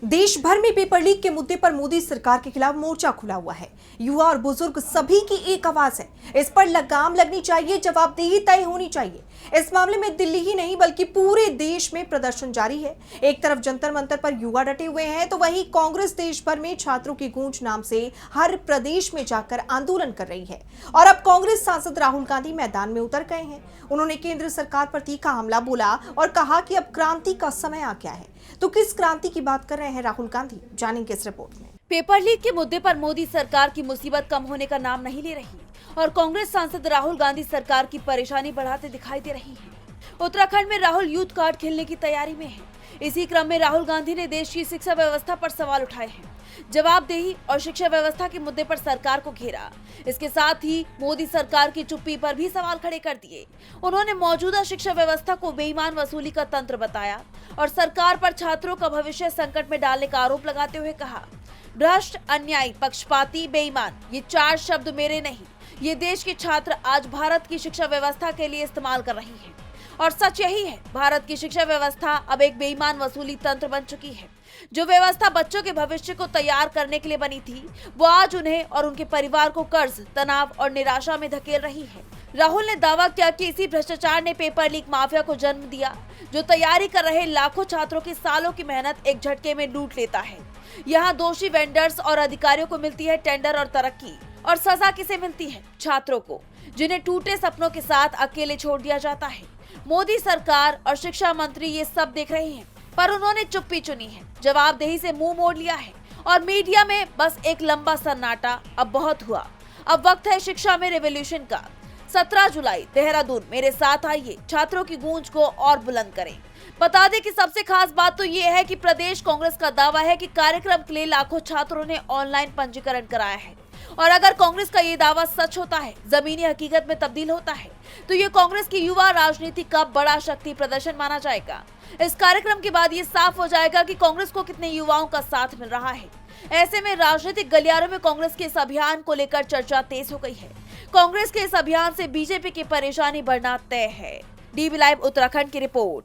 देश भर में पेपर लीक के मुद्दे पर मोदी सरकार के खिलाफ मोर्चा खुला हुआ है। युवा और बुजुर्ग सभी की एक आवाज है। इस पर लगाम लगनी चाहिए, जवाबदेही तय होनी चाहिए। इस मामले में दिल्ली ही नहीं बल्कि पूरे देश में प्रदर्शन जारी है। एक तरफ जंतर मंतर पर युवा डटे हुए हैं तो वहीं कांग्रेस देश भर में छात्रों की गूंज नाम से हर प्रदेश में जाकर आंदोलन कर रही है। और अब कांग्रेस सांसद राहुल गांधी मैदान में उतर गए हैं। उन्होंने केंद्र सरकार पर तीखा हमला बोला और कहा कि अब क्रांति का समय आ गया है। तो किस क्रांति की बात कर रहे हैं राहुल गांधी, जानेंगे इस रिपोर्ट में। पेपर लीक के मुद्दे पर मोदी सरकार की मुसीबत कम होने का नाम नहीं ले रही और कांग्रेस सांसद राहुल गांधी सरकार की परेशानी बढ़ाते दिखाई दे रही हैं। उत्तराखंड में राहुल यूथ कार्ड खेलने की तैयारी में है। इसी क्रम में राहुल गांधी ने देश की शिक्षा व्यवस्था पर सवाल उठाए हैं। जवाबदेही और शिक्षा व्यवस्था के मुद्दे पर सरकार को घेरा। इसके साथ ही मोदी सरकार की चुप्पी पर भी सवाल खड़े कर दिए। उन्होंने मौजूदा शिक्षा व्यवस्था को बेईमान वसूली का तंत्र बताया और सरकार पर छात्रों का भविष्य संकट में डालने का आरोप लगाते हुए कहा, भ्रष्ट, अन्यायी, पक्षपाती, बेईमान, ये 4 शब्द मेरे नहीं, ये देश के छात्र आज भारत की शिक्षा व्यवस्था के लिए इस्तेमाल कर रही हैं। और सच यही है, भारत की शिक्षा व्यवस्था अब एक बेईमान वसूली तंत्र बन चुकी है। जो व्यवस्था बच्चों के भविष्य को तैयार करने के लिए बनी थी, वो आज उन्हें और उनके परिवार को कर्ज, तनाव और निराशा में धकेल रही है। राहुल ने दावा किया कि इसी भ्रष्टाचार ने पेपर लीक माफिया को जन्म दिया, जो तैयारी कर रहे लाखों छात्रों की सालों की मेहनत एक झटके में लूट लेता है। यहाँ दोषी वेंडर्स और अधिकारियों को मिलती है टेंडर और तरक्की, और सजा किसे मिलती है? छात्रों को, जिन्हें टूटे सपनों के साथ अकेले छोड़ दिया जाता है। मोदी सरकार और शिक्षा मंत्री ये सब देख रहे हैं, पर उन्होंने चुप्पी चुनी है, जवाबदेही से मुंह मोड़ लिया है और मीडिया में बस एक लंबा सन्नाटा। अब बहुत हुआ, अब वक्त है शिक्षा में रेवोल्यूशन का। 17 जुलाई देहरादून, मेरे साथ आइए, छात्रों की गूंज को और बुलंद करें। बता दें कि सबसे खास बात तो ये है कि प्रदेश कांग्रेस का दावा है कि कार्यक्रम के लिए लाखों छात्रों ने ऑनलाइन पंजीकरण कराया है। और अगर कांग्रेस का ये दावा सच होता है, जमीनी हकीकत में तब्दील होता है, तो ये कांग्रेस की युवा राजनीति का बड़ा शक्ति प्रदर्शन माना जाएगा। इस कार्यक्रम के बाद ये साफ हो जाएगा कि कांग्रेस को कितने युवाओं का साथ मिल रहा है। ऐसे में राजनीतिक गलियारों में कांग्रेस के इस अभियान को लेकर चर्चा तेज हो गई है। कांग्रेस के इस अभियान से बीजेपी की परेशानी बढ़ना तय है। डीबी लाइव उत्तराखंड की रिपोर्ट।